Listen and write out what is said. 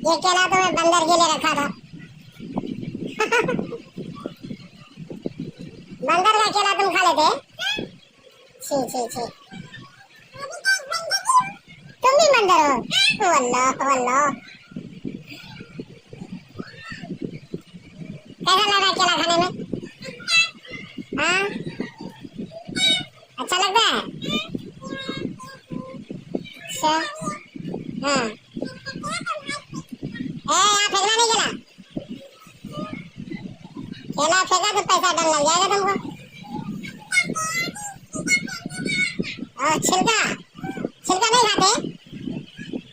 ये केला तो मैं बंदर के लिए रखा था। बंदर का केला तुम खा लेते? छी छी छी, तुम भी बंदर हो? ओ अल्लाह ओ अल्लाह। कैसा लग रहा है केला खाने में? हाँ, अच्छा लगता है? अच्छा, हाँ। यहाँ फेंकना नहीं केला, केला फेंका तो पैसा डल लग जाएगा तुमको। और छिलका, छिलका नहीं खाते?